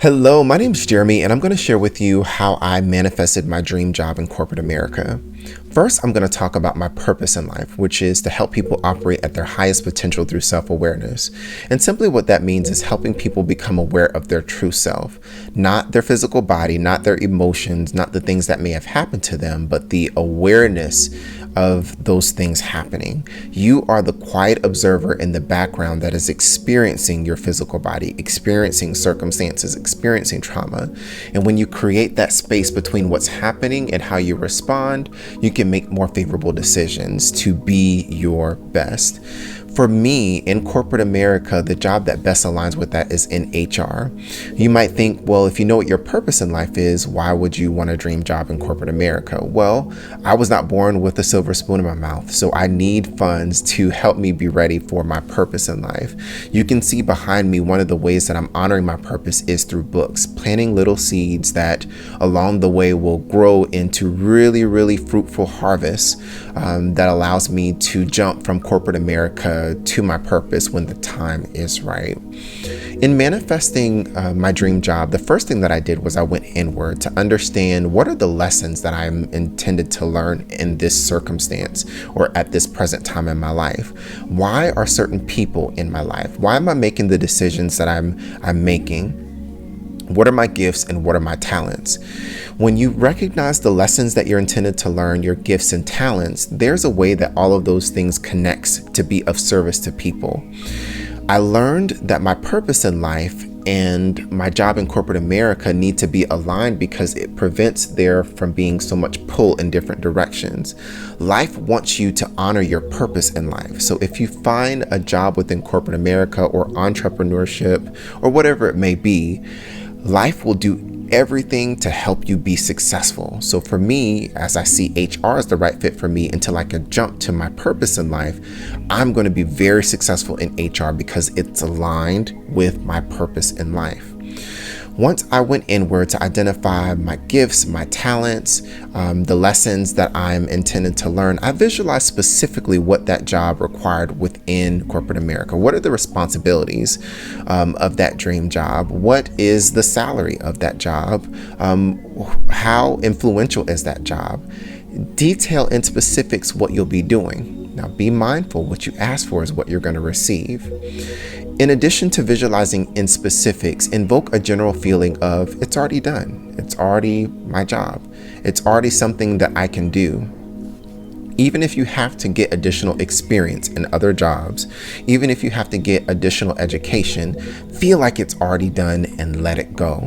Hello, my name is Jeremy, and I'm going to share with you how I manifested my dream job in corporate America. First, I'm going to talk about my purpose in life, which is to help people operate at their highest potential through self-awareness. And simply what that means is helping people become aware of their true self, not their physical body, not their emotions, not the things that may have happened to them, but the awareness of those things happening. You are the quiet observer in the background that is experiencing your physical body, experiencing circumstances, experiencing trauma. And when you create that space between what's happening and how you respond, you can make more favorable decisions to be your best. For me, in corporate America, the job that best aligns with that is in HR. You might think, well, if you know what your purpose in life is, why would you want a dream job in corporate America? Well, I was not born with a silver spoon in my mouth, so I need funds to help me be ready for my purpose in life. You can see behind me one of the ways that I'm honoring my purpose is through books, planting little seeds that along the way will grow into really fruitful harvests that allows me to jump from corporate America to my purpose when the time is right. In manifesting my dream job, the first thing that I did was I went inward to understand what are the lessons that I'm intended to learn in this circumstance or at this present time in my life. Why are certain people in my life? Why am I making the decisions that I'm making? What are my gifts and what are my talents? When you recognize the lessons that you're intended to learn, your gifts and talents, there's a way that all of those things connects to be of service to people. I learned that my purpose in life and my job in corporate America need to be aligned because it prevents there from being so much pull in different directions. Life wants you to honor your purpose in life. So if you find a job within corporate America or entrepreneurship or whatever it may be, life will do everything to help you be successful. So for me, as I see HR as the right fit for me until I can jump to my purpose in life, I'm going to be very successful in HR because it's aligned with my purpose in life. Once I went inward to identify my gifts, my talents, the lessons that I'm intended to learn, I visualized specifically what that job required within corporate America. What are the responsibilities of that dream job? What is the salary of that job? How influential is that job? Detail in specifics what you'll be doing. Now, be mindful what you ask for is what you're going to receive. In addition to visualizing in specifics, invoke a general feeling of it's already done. It's already my job. It's already something that I can do. Even if you have to get additional experience in other jobs, even if you have to get additional education, feel like it's already done and let it go.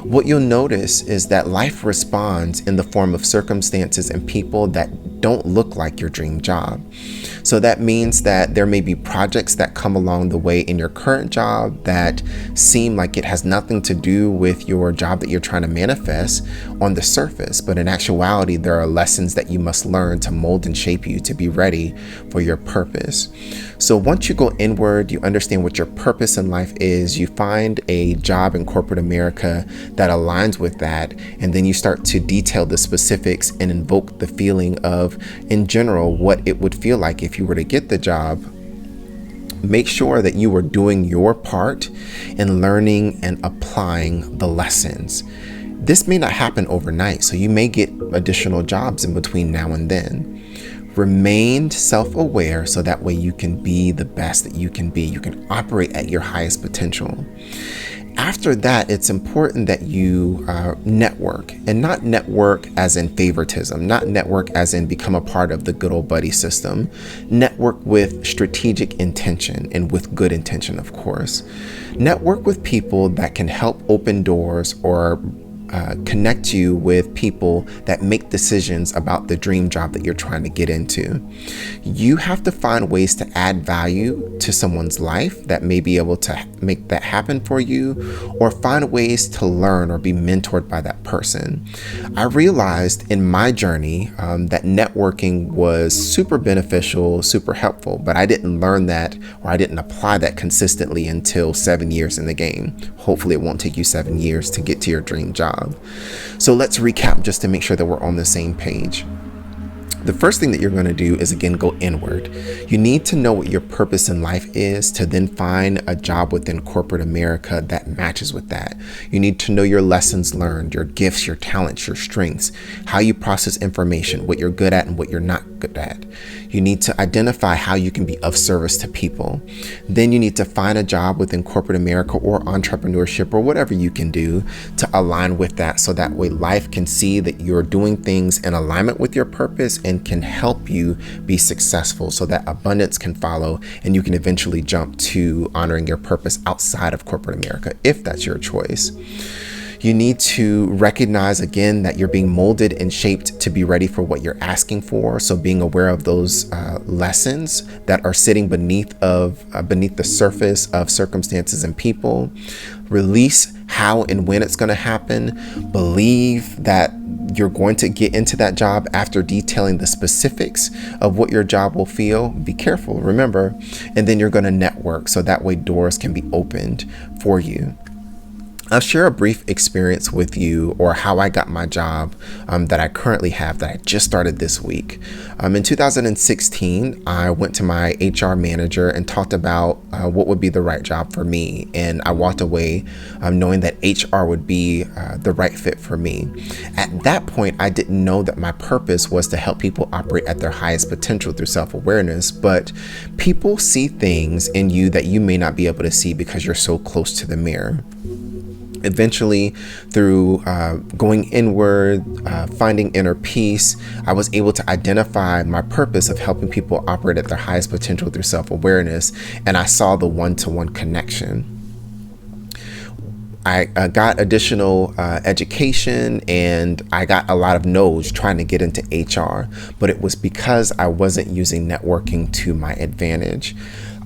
What you'll notice is that life responds in the form of circumstances and people that don't look like your dream job. So that means that there may be projects that come along the way in your current job that seem like it has nothing to do with your job that you're trying to manifest on the surface. But in actuality, there are lessons that you must learn to mold and shape you to be ready for your purpose. So once you go inward, you understand what your purpose in life is, you find a job in corporate America that aligns with that, and then you start to detail the specifics and invoke the feeling of, in general, what it would feel like if you were to get the job. Make sure that you are doing your part in learning and applying the lessons. This may not happen overnight, so you may get additional jobs in between now and then. Remain self-aware so that way you can be the best that you can be. You can operate at your highest potential. After that, it's important that you network, and not network as in favoritism, not network as in become a part of the good old buddy system. Network with strategic intention and with good intention, of course. Network with people that can help open doors or connect you with people that make decisions about the dream job that you're trying to get into. You have to find ways to add value to someone's life that may be able to make that happen for you, or find ways to learn or be mentored by that person. I realized in my journey that networking was super beneficial, super helpful, but I didn't learn that, or I didn't apply that consistently until 7 years in the game. Hopefully it won't take you 7 years to get to your dream job. So let's recap just to make sure that we're on the same page. The first thing that you're going to do is, again, go inward. You need to know what your purpose in life is to then find a job within corporate America that matches with that. You need to know your lessons learned, your gifts, your talents, your strengths, how you process information, what you're good at and what you're not good at. You need to identify how you can be of service to people. Then you need to find a job within corporate America or entrepreneurship or whatever you can do to align with that, so that way life can see that you're doing things in alignment with your purpose and can help you be successful, so that abundance can follow and you can eventually jump to honoring your purpose outside of corporate America, if that's your choice. You need to recognize, again, that you're being molded and shaped to be ready for what you're asking for. So being aware of those lessons that are sitting beneath the surface of circumstances and people. Release how and when it's going to happen. Believe that you're going to get into that job after detailing the specifics of what your job will feel. Be careful, remember. And then you're going to network, so that way doors can be opened for you. I'll share a brief experience with you, or how I got my job that I currently have, that I just started this week. In 2016, I went to my HR manager and talked about what would be the right job for me. And I walked away knowing that HR would be the right fit for me. At that point, I didn't know that my purpose was to help people operate at their highest potential through self-awareness, but people see things in you that you may not be able to see because you're so close to the mirror. Eventually, through going inward, finding inner peace, I was able to identify my purpose of helping people operate at their highest potential through self-awareness, and I saw the one-to-one connection. I got additional education, and I got a lot of no's trying to get into HR, but it was because I wasn't using networking to my advantage.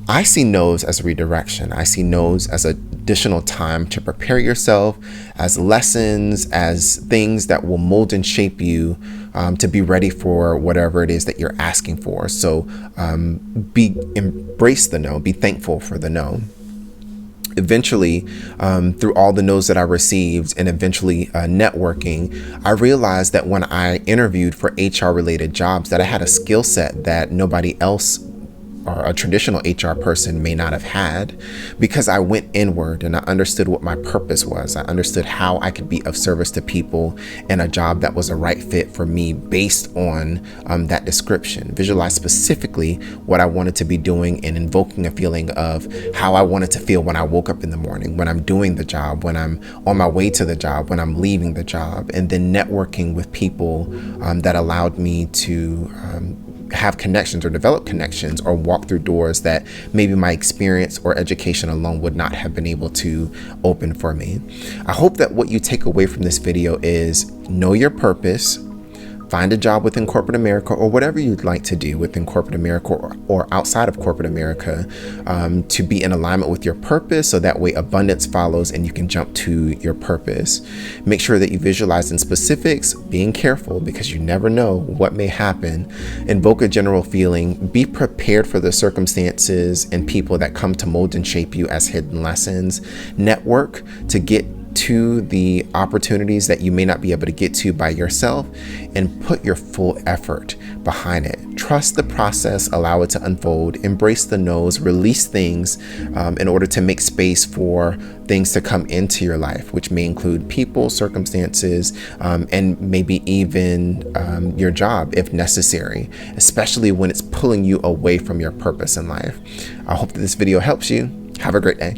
I see no's as redirection. I see no's as additional time to prepare yourself, as lessons, as things that will mold and shape you to be ready for whatever it is that you're asking for. So embrace the no, be thankful for the no. Eventually, through all the no's that I received, and eventually networking, I realized that when I interviewed for HR related jobs, that I had a skill set that nobody else or a traditional HR person may not have had, because I went inward and I understood what my purpose was. I understood how I could be of service to people in a job that was a right fit for me based on that description. Visualize specifically what I wanted to be doing and invoking a feeling of how I wanted to feel when I woke up in the morning, when I'm doing the job, when I'm on my way to the job, when I'm leaving the job, and then networking with people that allowed me to have connections or develop connections or walk through doors that maybe my experience or education alone would not have been able to open for me. I hope that what you take away from this video is know your purpose, find a job within corporate America or whatever you'd like to do within corporate America or outside of corporate America to be in alignment with your purpose, so that way abundance follows and you can jump to your purpose. Make sure that you visualize in specifics, being careful because you never know what may happen. Invoke a general feeling, be prepared for the circumstances and people that come to mold and shape you as hidden lessons. Network to get to the opportunities that you may not be able to get to by yourself, and put your full effort behind it. Trust the process, allow it to unfold, embrace the no's, release things in order to make space for things to come into your life, which may include people, circumstances, and maybe even your job if necessary, especially when it's pulling you away from your purpose in life. I hope that this video helps you. Have a great day.